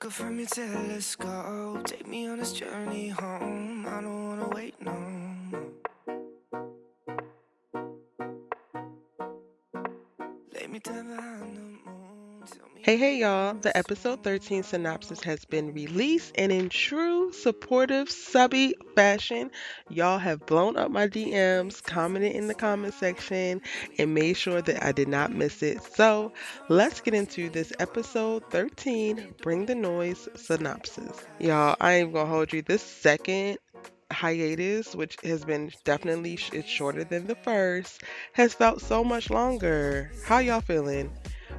Look up from your telescope, take me on this journey home. I don't wanna wait no more. Lay me down behind the moon. Hey, y'all. The episode 13 synopsis has been released, and in true supportive subby fashion, y'all have blown up my DMs, commented in the comment section, and made sure that I did not miss it. So let's get into this episode 13 Bring the Noise synopsis. Y'all, I ain't gonna hold you. This second hiatus, which has been definitely it's shorter than the first, has felt so much longer. How y'all feeling?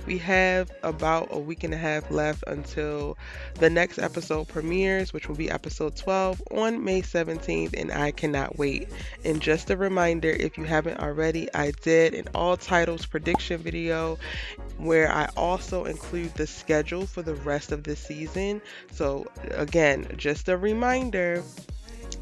We have about a week and a half left until the next episode premieres, which will be episode 12 on May 17th, and I cannot wait. And just a reminder, if you haven't already, I did an all titles prediction video where I also include the schedule for the rest of the season. So, again, just a reminder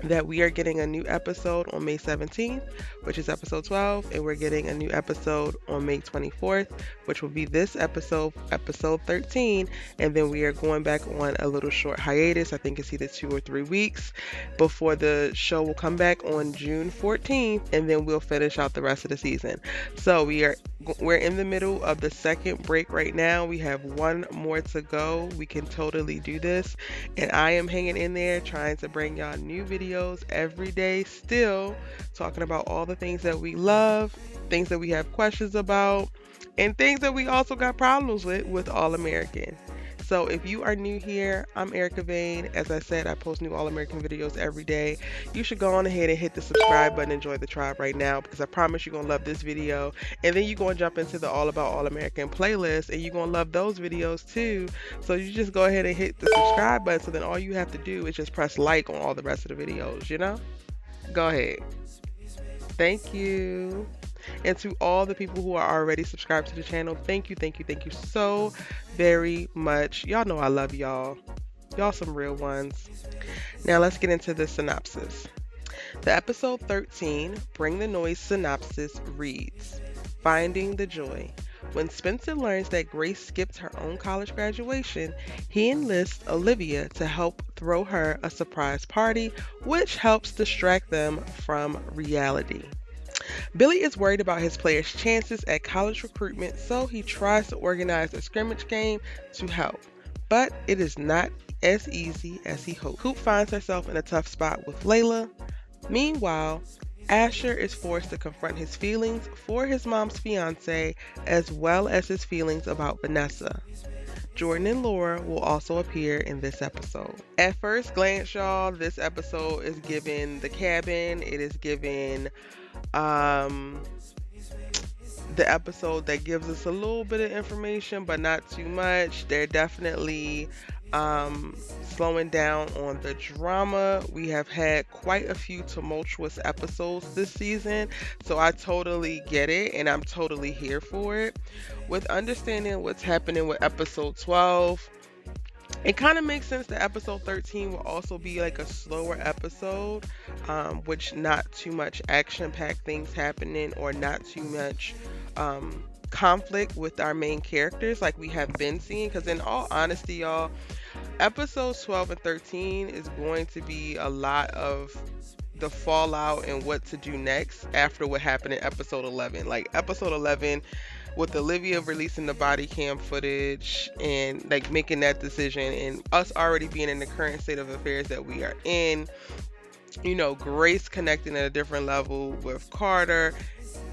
that we are getting a new episode on May 17th, which is episode 12, and we're getting a new episode on May 24th, which will be this episode, episode 13, and then we are going back on a little short hiatus. I think it's either 2 or 3 weeks before the show will come back on June 14th, and then we'll finish out the rest of the season. So we're in the middle of the second break right now. We have one more to go. We can totally do this, and I am hanging in there trying to bring y'all new videos every day, still talking about all the things that we love, things that we have questions about, and things that we also got problems with All American. So if you are new here, I'm Erica Vane. As I said, I post new All American videos every day. You should go on ahead and hit the subscribe button and join the tribe right now, because I promise you're going to love this video. And then you're going to jump into the All About All American playlist, and you're going to love those videos too. So you just go ahead and hit the subscribe button, so then all you have to do is just press like on all the rest of the videos, you know? Go ahead. Thank you. And to all the people who are already subscribed to the channel, thank you so very much. Y'all know I love y'all. Y'all some real ones. Now let's get into the synopsis. The episode 13, Bring the Noise synopsis reads, Finding the Joy. When Spencer learns that Grace skipped her own college graduation, he enlists Olivia to help throw her a surprise party, which helps distract them from reality. Billy is worried about his players' chances at college recruitment, so he tries to organize a scrimmage game to help. But it is not as easy as he hoped. Coop finds herself in a tough spot with Layla. Meanwhile, Asher is forced to confront his feelings for his mom's fiance, as well as his feelings about Vanessa. Jordan and Laura will also appear in this episode. At first glance, y'all, this episode is given the cabin. It is given the episode that gives us a little bit of information, but not too much. They're definitely slowing down on the drama. We have had quite a few tumultuous episodes this season, so I totally get it, and I'm totally here for it. With understanding what's happening with episode 12, it kind of makes sense that episode 13 will also be like a slower episode, which not too much action-packed things happening, or not too much conflict with our main characters like we have been seeing. Because in all honesty, y'all, episodes 12 and 13 is going to be a lot of the fallout and what to do next after what happened in episode 11. Like episode 11, with Olivia releasing the body cam footage and like making that decision, and us already being in the current state of affairs that we are in, you know, Grace connecting at a different level with Carter,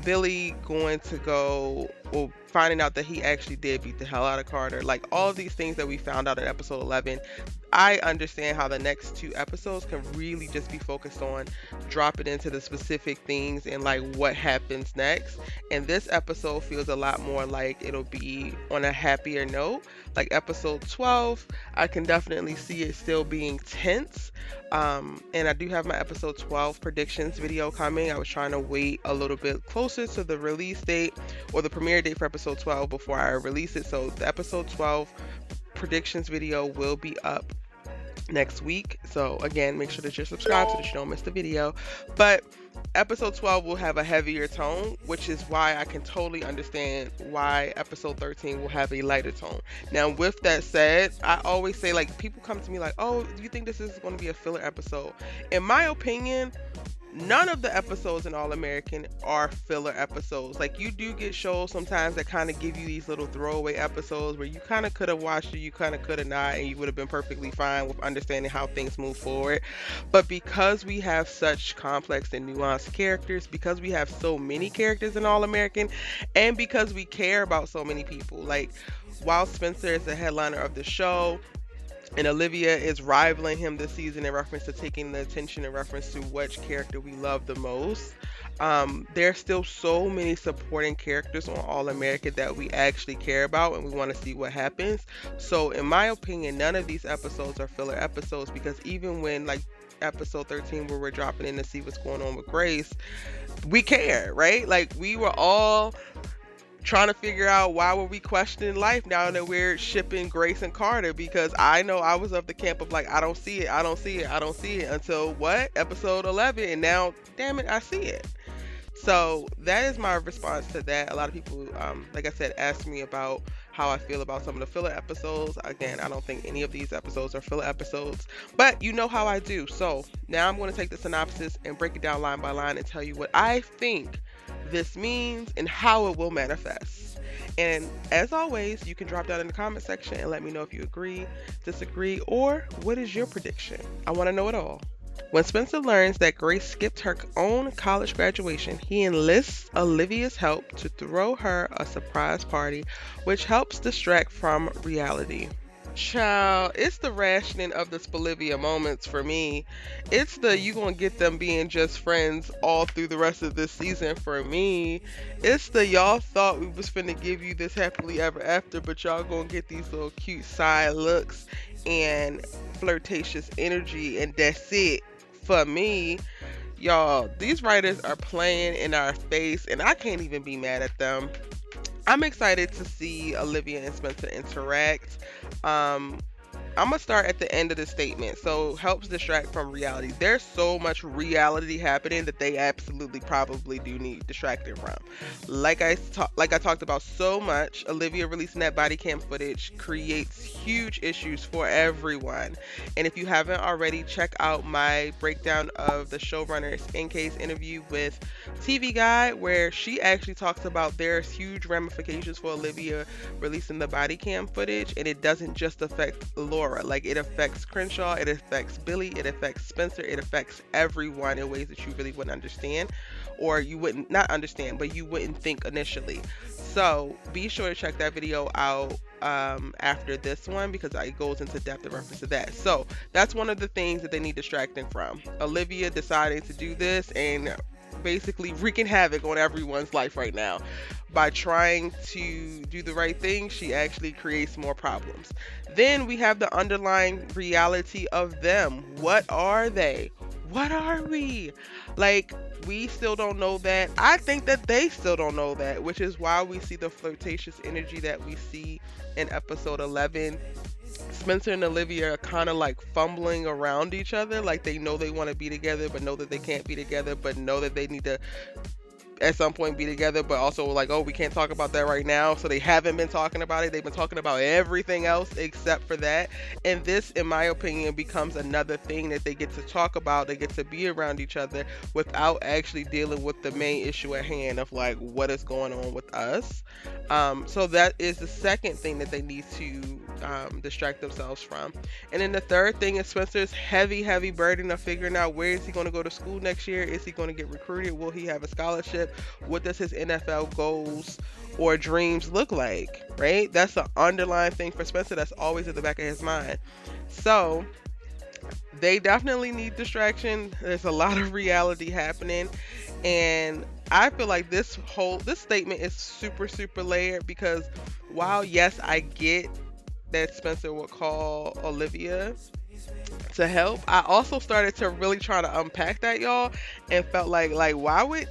Billy going to go, well, finding out that he actually did beat the hell out of Carter, like all of these things that we found out in episode 11. I understand how the next 2 episodes can really just be focused on dropping into the specific things and like what happens next. And this episode feels a lot more like it'll be on a happier note. Like episode 12, I can definitely see it still being tense. And I do have my episode 12 predictions video coming. I was trying to wait a little bit closer to the release date or the premiere date for episode 12 before I release it. So the episode 12 predictions video will be up next week. So again, make sure that you're subscribed so that you don't miss the video. But episode 12 will have a heavier tone, which is why I can totally understand why episode 13 will have a lighter tone. Now, with that said, I always say, like, people come to me like, oh, do you think this is going to be a filler episode? In my opinion, none of the episodes in All American are filler episodes. Like, you do get shows sometimes that kind of give you these little throwaway episodes where you kind of could have watched it, you kind of could have not, and you would have been perfectly fine with understanding how things move forward. But because we have such complex and nuanced characters, because we have so many characters in All American, and because we care about so many people, like, while Spencer is the headliner of the show, and Olivia is rivaling him this season in reference to taking the attention in reference to which character we love the most. There's still so many supporting characters on All American that we actually care about and we want to see what happens. So in my opinion, none of these episodes are filler episodes, because even when, like, episode 13 where we're dropping in to see what's going on with Grace, we care, right? Like, we were all trying to figure out why were we questioning life now that we're shipping Grace and Carter, because I know I was of the camp of like, I don't see it, I don't see it, I don't see it until what? Episode 11, and now, damn it, I see it. So that is my response to that. A lot of people, like I said, ask me about how I feel about some of the filler episodes. Again, I don't think any of these episodes are filler episodes, but you know how I do. So now I'm going to take the synopsis and break it down line by line and tell you what I think this means and how it will manifest. And as always, you can drop down in the comment section and let me know if you agree, disagree, or what is your prediction. I want to know it all. When Spencer learns that Grace skipped her own college graduation, he enlists Olivia's help to throw her a surprise party, which helps distract from reality. Child, it's the rationing of the Olivia moments for me. It's the you gonna get them being just friends all through the rest of this season for me. It's the y'all thought we was finna give you this happily ever after, but y'all gonna get these little cute side looks and flirtatious energy, and that's it for me. Y'all, these writers are playing in our face, and I can't even be mad at them. I'm excited to see Olivia and Spencer interact. I'm gonna start at the end of the statement. So helps distract from reality. There's so much reality happening that they absolutely probably do need distracting from. Like I talked about so much, Olivia releasing that body cam footage creates huge issues for everyone. And if you haven't already, check out my breakdown of the showrunner's in case interview with TV Guide, where she actually talks about there's huge ramifications for Olivia releasing the body cam footage, and it doesn't just affect Laura. Like, it affects Crenshaw, it affects Billy, it affects Spencer, it affects everyone in ways that you really wouldn't understand, or you wouldn't not understand, but you wouldn't think initially. So be sure to check that video out after this one, because it goes into depth in reference to that. So that's one of the things that they need distracting from. Olivia deciding to do this and basically wreaking havoc on everyone's life right now. By trying to do the right thing, she actually creates more problems. Then we have the underlying reality of them. What are they? What are we? Like, we still don't know that. I think that they still don't know that, which is why we see the flirtatious energy that we see in episode 11. Spencer and Olivia are kind of like fumbling around each other, like they know they want to be together, but know that they can't be together, but know that they need to at some point be together, but also like, oh, we can't talk about that right now. So they haven't been talking about it. They've been talking about everything else except for that. And this, in my opinion, becomes another thing that they get to talk about. They get to be around each other without actually dealing with the main issue at hand of like what is going on with us. So that is the second thing that they need to distract themselves from. And then the third thing is Spencer's heavy burden of figuring out where is he going to go to school next year. Is he going to get recruited? Will he have a scholarship? What does his NFL goals or dreams look like, right? That's the underlying thing for Spencer that's always at the back of his mind. So they definitely need distraction. There's a lot of reality happening, and I feel like this statement is super layered, because while yes, I get that Spencer would call Olivia to help, I also started to really try to unpack that, y'all, and felt like why would,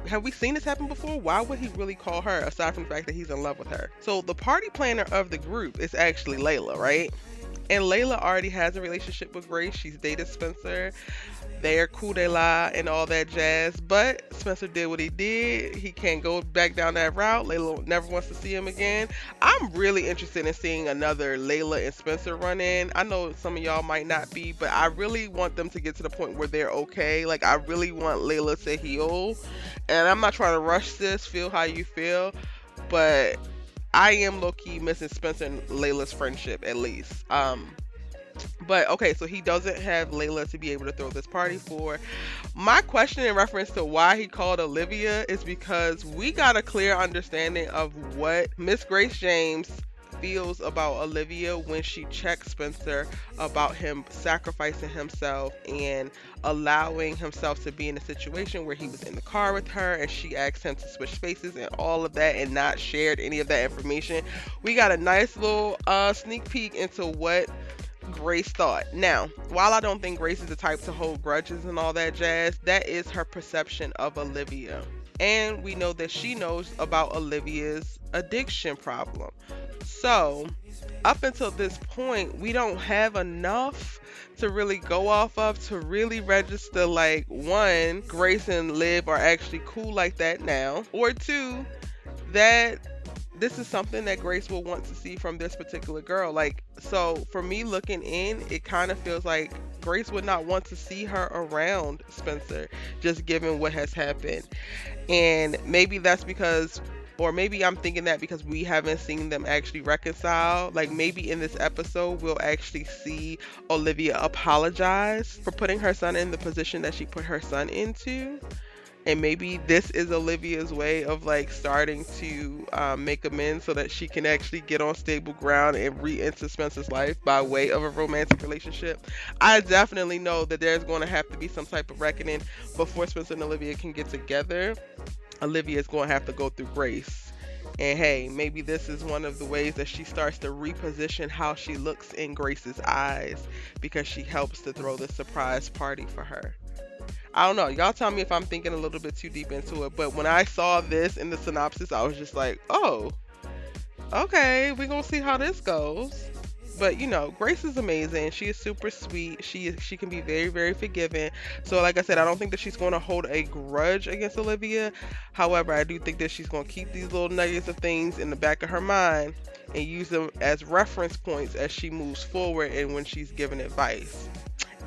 have we seen this happen before? Why would he really call her, aside from the fact that he's in love with her? So the party planner of the group is actually Layla, right? And Layla already has a relationship with Grace. She's dated Spencer. They're cool, they lie, and all that jazz. But Spencer did what he did. He can't go back down that route. Layla never wants to see him again. I'm really interested in seeing another Layla and Spencer run in. I know some of y'all might not be, but I really want them to get to the point where they're okay. Like, I really want Layla to heal. And I'm not trying to rush this, feel how you feel. But I am low key missing Spencer and Layla's friendship at least. But okay, so he doesn't have Layla to be able to throw this party for. My question in reference to why he called Olivia is because we got a clear understanding of what Miss Grace James feels about Olivia when she checks Spencer about him sacrificing himself and allowing himself to be in a situation where he was in the car with her and she asked him to switch spaces and all of that and not shared any of that information. We got a nice little sneak peek into what Grace thought. Now, while I don't think Grace is the type to hold grudges and all that jazz, that is her perception of Olivia. And we know that she knows about Olivia's addiction problem. So, up until this point, we don't have enough to really go off of to really register like one, Grace and Liv are actually cool like that now, or two, that this is something that Grace will want to see from this particular girl. Like, so for me looking in, it kind of feels like Grace would not want to see her around Spencer, just given what has happened. And maybe that's because, or maybe I'm thinking that because we haven't seen them actually reconcile. Like, maybe in this episode, we'll actually see Olivia apologize for putting her son in the position that she put her son into. And maybe this is Olivia's way of like starting to make amends so that she can actually get on stable ground and re-enter Spencer's life by way of a romantic relationship. I definitely know that there's going to have to be some type of reckoning before Spencer and Olivia can get together. Olivia is going to have to go through Grace. And hey, maybe this is one of the ways that she starts to reposition how she looks in Grace's eyes because she helps to throw the surprise party for her. I don't know. Y'all tell me if I'm thinking a little bit too deep into it. But when I saw this in the synopsis, I was just like, oh, okay, we're going to see how this goes. But, you know, Grace is amazing. She is super sweet. She can be very, very forgiving. So, like I said, I don't think that she's going to hold a grudge against Olivia. However, I do think that she's going to keep these little nuggets of things in the back of her mind and use them as reference points as she moves forward and when she's giving advice.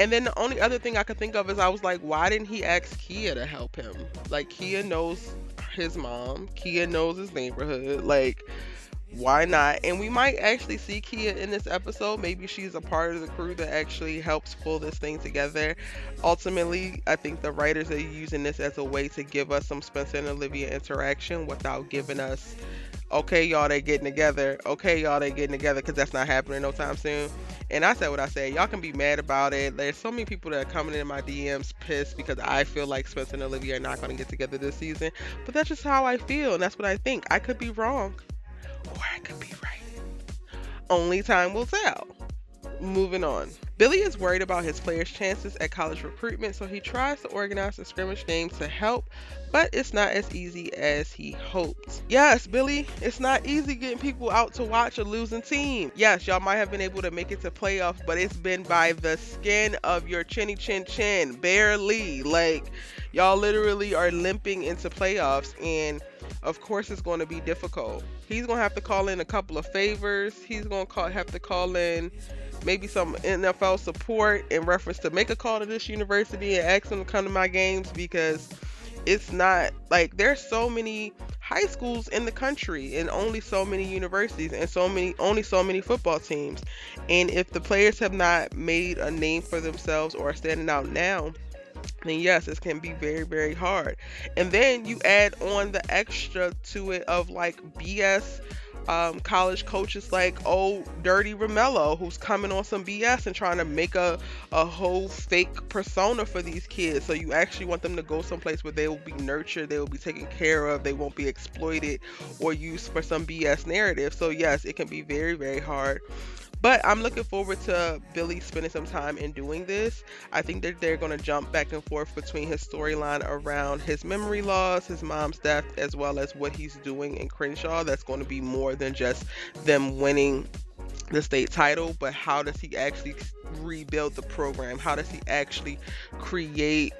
And then the only other thing I could think of is I was like, why didn't he ask Kia to help him? Like, Kia knows his mom. Kia knows his neighborhood. Like, why not? And we might actually see Kia in this episode. Maybe she's a part of the crew that actually helps pull this thing together. Ultimately, I think the writers are using this as a way to give us some Spencer and Olivia interaction without giving us, okay, y'all, they getting together. Okay, y'all, they getting together, because that's not happening no time soon. And I said what I said. Y'all can be mad about it. There's so many people that are coming in my DMs pissed because I feel like Spencer and Olivia are not going to get together this season. But that's just how I feel, and that's what I think. I could be wrong, or I could be right. Only time will tell. Moving on. Billy is worried about his players' chances at college recruitment, so he tries to organize a scrimmage game to help, but it's not as easy as he hoped. Yes, Billy, it's not easy getting people out to watch a losing team. Yes, y'all might have been able to make it to playoffs, but it's been by the skin of your chinny chin chin, barely. Like, y'all literally are limping into playoffs, and of course it's going to be difficult. He's going to have to call in a couple of favors. He's going to have to call in maybe some NFL support in reference to make a call to this university and ask them to come to my games, because it's not like there's so many high schools in the country and only so many universities and only so many football teams. And if the players have not made a name for themselves or are standing out now, then yes, it can be very, very hard. And then you add on the extra to it of like BS college coaches like Dirty Romello, who's coming on some BS and trying to make a whole fake persona for these kids. So you actually want them to go someplace where they will be nurtured, they will be taken care of, they won't be exploited or used for some BS narrative. So yes, it can be very, very hard. But I'm looking forward to Billy spending some time in doing this. I think that they're going to jump back and forth between his storyline around his memory loss, his mom's death, as well as what he's doing in Crenshaw. That's going to be more than just them winning the state title, but how does he actually rebuild the program? How does he actually create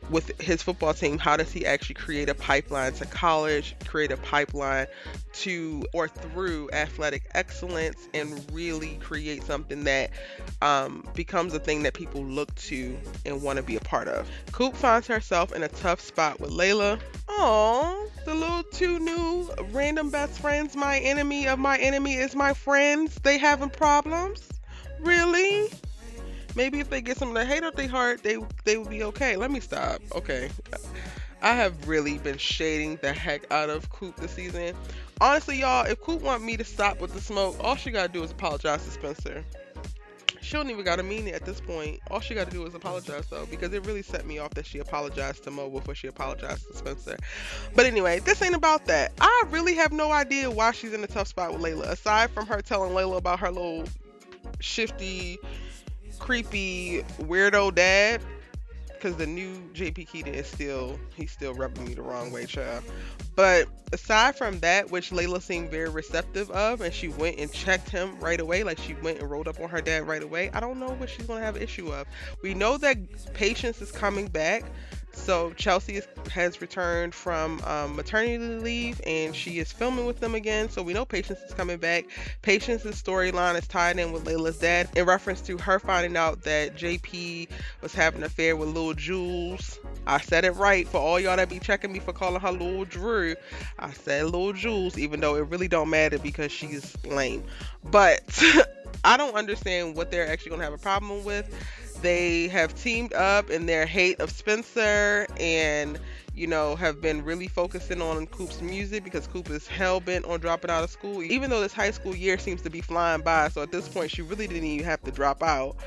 with his football team, how does he actually create a pipeline to college, create a pipeline to or through athletic excellence, and really create something that becomes a thing that people look to and want to be a part of. Coop finds herself in a tough spot with Layla. Oh, the little two new random best friends, my enemy of my enemy is my friends. They having problems? Really? Maybe if they get some of the hate out their heart, they would be okay. Let me stop. Okay. I have really been shading the heck out of Coop this season. Honestly, y'all, if Coop want me to stop with the smoke, all she gotta do is apologize to Spencer. She don't even gotta mean it at this point. All she gotta do is apologize though, because it really set me off that she apologized to Mo before she apologized to Spencer. But anyway, this ain't about that. I really have no idea why she's in a tough spot with Layla, aside from her telling Layla about her little shifty, creepy weirdo dad, because the new JP Keating is he's still rubbing me the wrong way, child. But aside from that, which Layla seemed very receptive of, and she went and checked him right away, like she went and rolled up on her dad right away, I don't know what she's going to have an issue of. We know that Patience is coming back. So Chelsea has returned from maternity leave, and she is filming with them again. So we know Patience is coming back. Patience's storyline is tied in with Layla's dad in reference to her finding out that JP was having an affair with Lil Jules. I said it right for all y'all that be checking me for calling her Lil Drew. I said Lil Jules, even though it really don't matter because she's lame. But I don't understand what they're actually going to have a problem with. They have teamed up in their hate of Spencer and, you know, have been really focusing on Coop's music because Coop is hell-bent on dropping out of school, even though this high school year seems to be flying by. So at this point, she really didn't even have to drop out.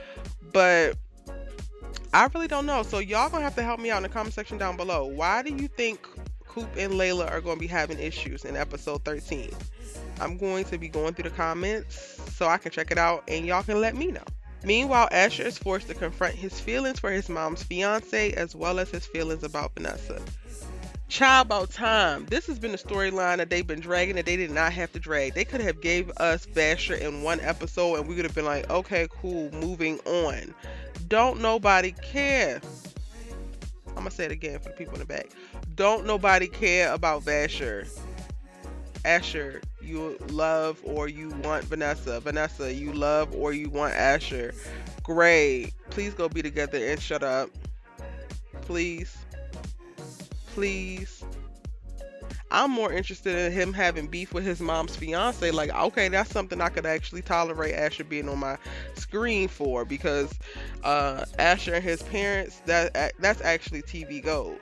But I really don't know. So y'all gonna have to help me out in the comment section down below. Why do you think Coop and Layla are going to be having issues in episode 13? I'm going to be going through the comments so I can check it out and y'all can let me know. Meanwhile, Asher is forced to confront his feelings for his mom's fiance as well as his feelings about Vanessa. Child, about time. This has been a storyline that they've been dragging that they did not have to drag. They could have gave us Vasher in one episode and we could have been like, okay, cool, moving on. Don't nobody care. I'm going to say it again for the people in the back. Don't nobody care about Vasher. Asher, you love or you want Vanessa. Vanessa, you love or you want Asher. Great. Please go be together and shut up. Please. Please. I'm more interested in him having beef with his mom's fiance. Like, okay, that's something I could actually tolerate Asher being on my screen for, because Asher and his parents, that's actually TV gold.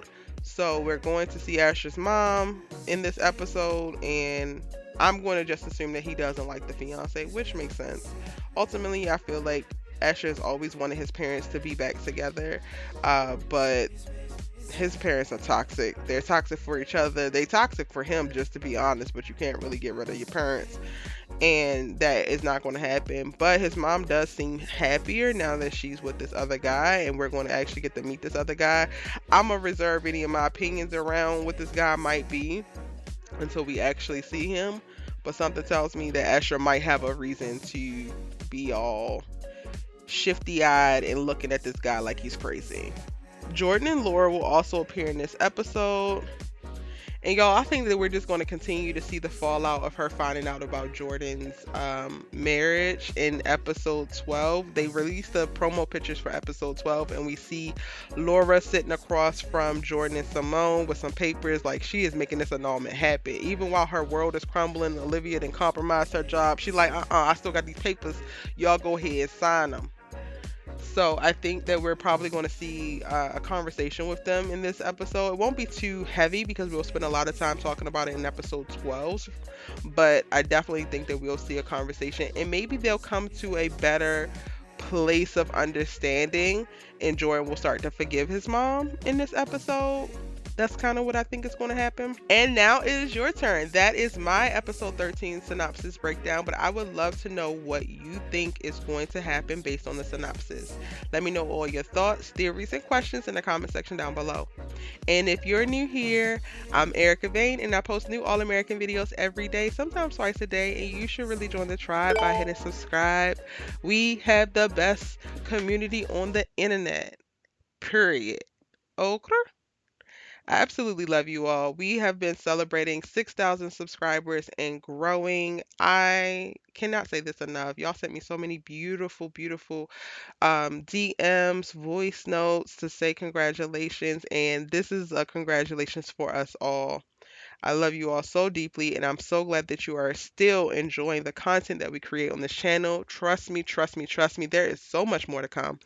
So we're going to see Asher's mom in this episode, and I'm going to just assume that he doesn't like the fiance, which makes sense. Ultimately, I feel like Asher has always wanted his parents to be back together, but his parents are toxic. They're toxic for each other. They toxic for him, just to be honest, but you can't really get rid of your parents. And that is not going to happen. But his mom does seem happier now that she's with this other guy, and we're going to actually get to meet this other guy. I'm going to reserve any of my opinions around what this guy might be until we actually see him. But something tells me that Asher might have a reason to be all shifty-eyed and looking at this guy like he's crazy. Jordan and Laura will also appear in this episode. And y'all, I think that we're just going to continue to see the fallout of her finding out about Jordan's marriage in episode 12. They released the promo pictures for episode 12, and we see Laura sitting across from Jordan and Simone with some papers, like she is making this annulment happen. Even while her world is crumbling, Olivia didn't compromise her job. She's like, I still got these papers. Y'all go ahead and sign them. So I think that we're probably going to see a conversation with them in this episode. It won't be too heavy because we'll spend a lot of time talking about it in episode 12. But I definitely think that we'll see a conversation, and maybe they'll come to a better place of understanding, and Jordan will start to forgive his mom in this episode. That's kind of what I think is going to happen. And now it is your turn. That is my episode 13 synopsis breakdown, but I would love to know what you think is going to happen based on the synopsis. Let me know all your thoughts, theories, and questions in the comment section down below. And if you're new here, I'm Erica Vane, and I post new All American videos every day, sometimes twice a day, and you should really join the tribe by hitting subscribe. We have the best community on the internet, period. Okay? I absolutely love you all. We have been celebrating 6,000 subscribers and growing. I cannot say this enough. Y'all sent me so many beautiful, beautiful DMs, voice notes to say congratulations. And this is a congratulations for us all. I love you all so deeply, and I'm so glad that you are still enjoying the content that we create on this channel. Trust me, trust me, trust me. There is so much more to come.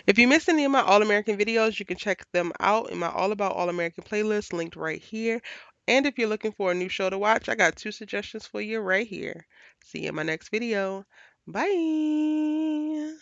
If you missed any of my All American videos, you can check them out in my All About All American playlist linked right here. And if you're looking for a new show to watch, I got 2 suggestions for you right here. See you in my next video. Bye.